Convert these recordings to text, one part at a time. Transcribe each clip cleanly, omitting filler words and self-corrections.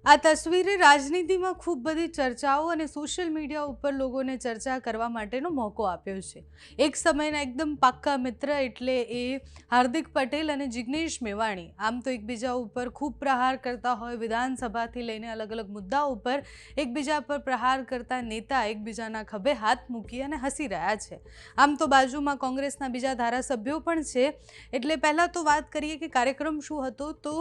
આ તસવીરે રાજનીતિમાં ખૂબ બધી ચર્ચાઓ અને સોશિયલ મીડિયા ઉપર લોકોને ચર્ચા કરવા માટેનો મોકો આપ્યો છે. એક સમયના એકદમ પાક્કા મિત્ર એટલે એ હાર્દિક પટેલ અને જિગ્નેશ મેવાણી આમ તો એકબીજા ઉપર ખૂબ પ્રહાર કરતા હોય. વિધાનસભાથી લઈને અલગ અલગ મુદ્દાઓ ઉપર એકબીજા પર પ્રહાર કરતા નેતા એકબીજાના ખભે હાથ મૂકી અને હસી રહ્યા છે. આમ તો બાજુમાં કોંગ્રેસના બીજા ધારાસભ્યો પણ છે. એટલે પહેલાં તો વાત કરીએ કે કાર્યક્રમ શું હતો. તો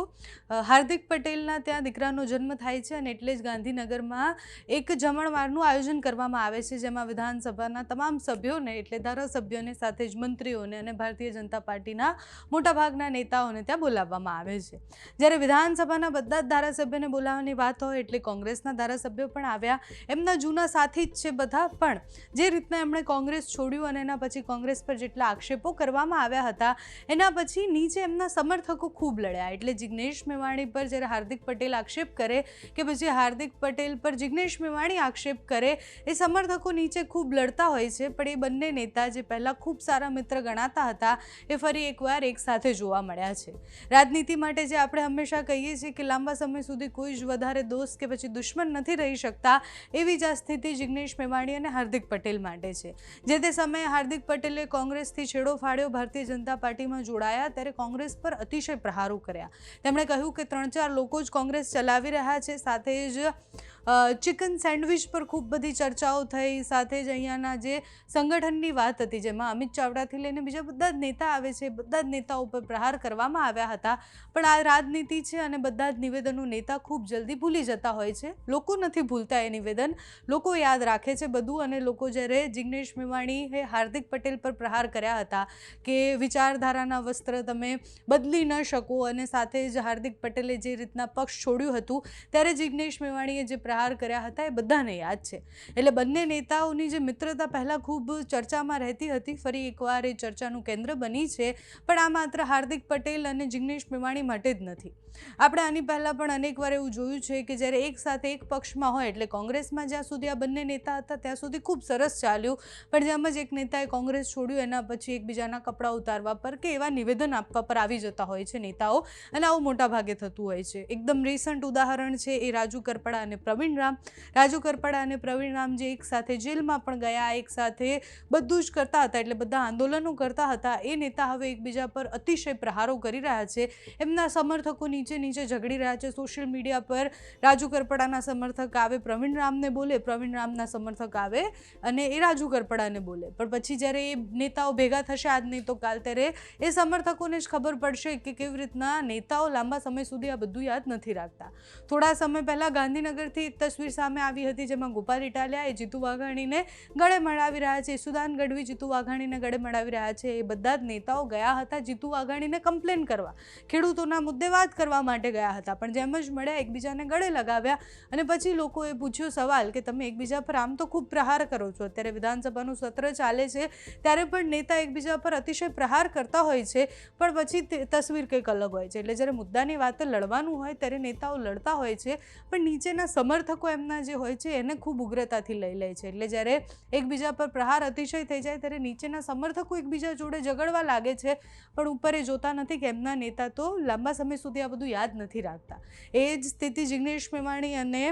હાર્દિક પટેલના ત્યાં દીકરાનો જન્મ થાય છે અને એટલે જ ગાંધીનગરમાં એક જમણવારનું આયોજન કરવામાં આવે છે, જેમાં વિધાનસભાના તમામ સભ્યોને એટલે ધારાસભ્યોને સાથે જ મંત્રીઓને અને ભારતીય જનતા પાર્ટીના મોટાભાગના નેતાઓને ત્યાં બોલાવવામાં આવે છે. જ્યારે વિધાનસભાના બધા જ ધારાસભ્યોને બોલાવવાની વાત હોય એટલે કોંગ્રેસના ધારાસભ્યો પણ આવ્યા. એમના જૂના સાથી જ છે બધા, પણ જે રીતના એમણે કોંગ્રેસ છોડ્યું અને એના પછી કોંગ્રેસ પર જેટલા આક્ષેપો કરવામાં આવ્યા હતા એના પછી નીચે એમના સમર્થકો ખૂબ લડ્યા. એટલે જિગ્નેશ મેવાણી પર જ્યારે હાર્દિક પટેલ આક્ષેપ કરે કે પછી હાર્દિક પટેલ પર જિગ્નેશ મેવાણી આક્ષેપ કરે, એ સમર્થકો નીચે ખૂબ લડતા હોય છે. પણ એ બંને નેતા જે પહેલાં ખૂબ સારા મિત્ર ગણાતા હતા એ ફરી એકવાર એક સાથે જોવા મળ્યા છે. રાજનીતિ માટે જે આપણે હંમેશા કહીએ છીએ કે લાંબા સમય સુધી કોઈ જ વધારે દોસ્ત કે પછી દુશ્મન નથી રહી શકતા, એવી જ આ સ્થિતિ જિગ્નેશ મેવાણી અને હાર્દિક પટેલ માટે છે. જે તે સમયે હાર્દિક પટેલે કોંગ્રેસથી છેડો ફાડ્યો, ભારતીય જનતા પાર્ટીમાં જોડાયા ત્યારે કોંગ્રેસ પર અતિશય પ્રહારો કર્યા. તેમણે કહ્યું કે 3-4 લોકો જ કોંગ્રેસ ચલાવી રહ્યા છે. સાથે જ ચિકન સેન્ડવિચ પર ખૂબ બધી ચર્ચાઓ થઈ. સાથે જ અહીંયાના જે સંગઠનની વાત હતી જેમાં અમિત ચાવડાથી લઈને બીજા બધા જ નેતા આવે છે, બધા જ નેતાઓ પર પ્રહાર કરવામાં આવ્યા હતા. પણ આ રાજનીતિ છે અને બધા જ નિવેદનો નેતા ખૂબ જલ્દી ભૂલી જતા હોય છે. લોકો નથી ભૂલતા એ નિવેદન, લોકો યાદ રાખે છે બધું. અને લોકો જ્યારે જિગ્નેશ મેવાણીએ હાર્દિક પટેલ પર પ્રહાર કર્યા હતા કે વિચારધારાના વસ્ત્ર તમે બદલી ન શકો, અને સાથે જ હાર્દિક પટેલે જે રીતના પક્ષ છોડ્યું હતું ત્યારે જિગ્નેશ મેવાણીએ જે પ્રહાર કર્યા હતા એ બધાને યાદ છે. એટલે બંને નેતાઓની જે મિત્રતા પહેલાં ખૂબ ચર્ચામાં રહેતી હતી ફરી એકવાર એ ચર્ચાનું કેન્દ્ર બની છે. પણ આ માત્ર હાર્દિક પટેલ અને જિગ્નેશ મેવાણી માટે જ નથી. આપણે આની પહેલાં પણ અનેકવાર એવું જોયું છે કે જ્યારે એક સાથે એક પક્ષમાં હોય એટલે કોંગ્રેસમાં જ્યાં સુધી આ બંને નેતા હતા ત્યાં સુધી ખૂબ સરસ ચાલ્યું. પણ જેમ જ એક નેતાએ કોંગ્રેસ છોડ્યું એના પછી એકબીજાના કપડાં ઉતારવા પર કે એવા નિવેદન આપવા પર આવી જતા હોય છે નેતાઓ, અને આવું મોટા ભાગે થતું હોય છે. એકદમ રિસન્ટ ઉદાહરણ છે એ રાજુ કરપડા અને પ્રવીણ રામ. રાજુ કરપડા અને પ્રવીણ રામ જે એક સાથે જેલમાં પણ ગયા, એક સાથે બધું જ કરતા હતા એટલે બધા આંદોલનો કરતા હતા, એ નેતા હવે એકબીજા પર અતિશય પ્રહારો કરી રહ્યા છે. એમના સમર્થકો નીચે ઝઘડી રહ્યા છે. સોશિયલ મીડિયા પર રાજુ કરપડાના સમર્થક આવે પ્રવીણ રામને બોલે, પ્રવીણ રામના સમર્થક આવે અને એ રાજુ કરપડાને બોલે. પણ પછી જ્યારે એ નેતાઓ ભેગા થશે આજ નહીં તો કાલ, ત્યારે એ સમર્થકોને જ ખબર પડશે કે કેવી રીતના નેતાઓ લાંબા સમય સુધી આ બધું યાદ નથી રાખતા. થોડા સમય પહેલાં ગાંધીનગરથી એક તસવીર સામે આવી હતી જેમાં ગોપાલ ઇટાલિયા એ જીતુ વાઘાણીને ગળે મળાવી રહ્યા છે. સુદાન ગઢવી જીતુ વાઘાણીને ગળે મળાવી રહ્યા છે. એ બધા જ નેતાઓ ગયા હતા જીતુ વાઘાણીને કમ્પ્લેન કરવા, ખેડૂતોના મુદ્દે વાત કરવા માટે ગયા હતા. પણ જેમ જ મળ્યા એકબીજાને ગળે લગાવ્યા અને પછી લોકોએ પૂછ્યો સવાલ કે તમે એકબીજા પર આમ તો ખૂબ પ્રહાર કરો છો, અત્યારે વિધાનસભાનું સત્ર ચાલે છે ત્યારે પણ નેતા એકબીજા પર અતિશય પ્રહાર કરતા હોય છે, પણ પછી તસવીર કંઈક અલગ હોય છે. એટલે જ્યારે મુદ્દાની વાતે લડવાનું હોય ત્યારે નેતાઓ લડતા હોય છે, પણ નીચેના સમર્થકો એમના જે હોય છે એને ખૂબ ઉગ્રતાથી લઈ લે છે. એટલે જ્યારે એકબીજા પર પ્રહાર અતિશય થઈ જાય ત્યારે નીચેના સમર્થકો એકબીજા જોડે ઝઘડવા લાગે છે, પણ ઉપર એ જોતા નથી કે એમના નેતા તો લાંબા સમય સુધી આ બધું યાદ નથી રાખતા. એ જ સ્થિતિ જિગ્નેશ મેવાણી અને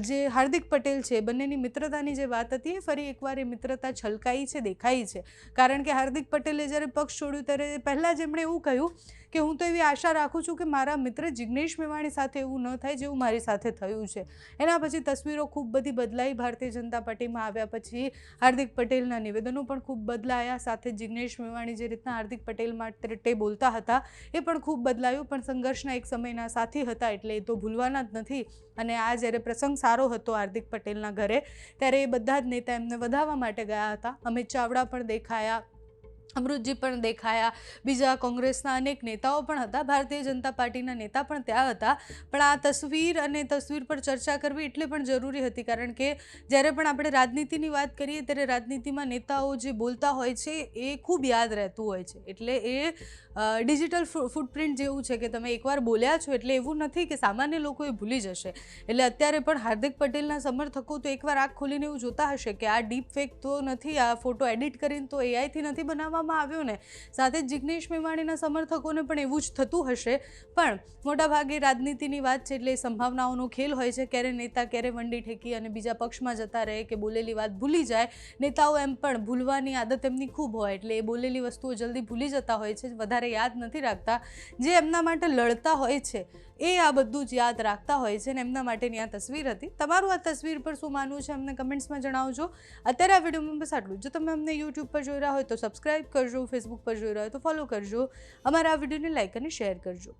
જે હાર્દિક પટેલ છે બંનેની મિત્રતાની જે વાત હતી એ ફરી એકવાર એ મિત્રતા છલકાઈ છે, દેખાઈ છે. કારણ કે હાર્દિક પટેલે જ્યારે પક્ષ છોડ્યું ત્યારે પહેલાં જ એમણે એવું કહ્યું કે હું તો એવી આશા રાખું છું કે મારા મિત્ર જિગ્નેશ મેવાણી સાથે એવું ન થાય જેવું મારી સાથે થયું છે. એના પછી તસવીરો ખૂબ બધી બદલાઈ. ભારતીય જનતા પાર્ટીમાં આવ્યા પછી હાર્દિક પટેલના નિવેદનો પણ ખૂબ બદલાયા. સાથે જિગ્નેશ મેવાણી જે રીતના હાર્દિક પટેલ માટે બોલતા હતા એ પણ ખૂબ બદલાયું. પણ સંઘર્ષના એક સમયના સાથી હતા એટલે એ તો ભૂલવાના જ નથી. અને આ જ્યારે પ્રસંગ સારો હતો હાર્દિક પટેલના ઘરે ત્યારે એ બધા જ નેતા એમને વધાવવા માટે ગયા હતા. અમિત ચાવડા પણ દેખાયા, અમૃતજી પણ દેખાયા, બીજા કોંગ્રેસના અનેક નેતાઓ પણ હતા, ભારતીય જનતા પાર્ટીના નેતા પણ ત્યાં હતા. પણ આ તસવીર અને તસવીર પર ચર્ચા કરવી એટલે પણ જરૂરી હતી કારણ કે જ્યારે પણ આપણે રાજનીતિની વાત કરીએ ત્યારે રાજનીતિમાં નેતાઓ જે બોલતા હોય છે એ ખૂબ યાદ રહેતું હોય છે. એટલે એ ડિજિટલ ફૂટપ્રિન્ટ જેવું છે કે તમે એકવાર બોલ્યા છો એટલે એવું નથી કે સામાન્ય લોકો એ ભૂલી જશે. એટલે અત્યારે પણ હાર્દિક પટેલના સમર્થકો તો એકવાર આંખ ખોલીને એવું જોતા હશે કે આ ડીપ ફેક તો નથી, આ ફોટો એડિટ કરીને તો એઆઈથી નથી બનાવવામાં બનાવવામાં આવ્યો ને, સાથે જ જિગ્નેશ મેવાણીના સમર્થકોને પણ એવું જ થતું હશે. પણ મોટાભાગે રાજનીતિની વાત છે એટલે સંભાવનાઓનો ખેલ હોય છે. ક્યારે નેતા ક્યારે વંડી ઠેકી અને બીજા પક્ષમાં જતા રહે કે બોલેલી વાત ભૂલી જાય. નેતાઓ એમ પણ ભૂલવાની આદત એમની ખૂબ હોય એટલે એ બોલેલી વસ્તુઓ જલ્દી ભૂલી જતા હોય છે, વધારે યાદ નથી રાખતા. જે એમના માટે લડતા હોય છે એ આ બધું જ યાદ રાખતા હોય છે ને એમના માટેની આ તસવીર હતી. તમારું આ તસવીર પર શું માનવું છે અમને કમેન્ટ્સમાં જણાવજો. અત્યારે આ વિડીયોમાં બસ આટલું. જો તમે અમને યુટ્યુબ પર જોઈ રહ્યા હોય તો સબસ્ક્રાઈબ કરજો, ફેસબુક પર જોઈ રહ્યા હોય તો ફોલો કરજો, અમારા આ વિડીયોને લાઈક અને શેર કરજો.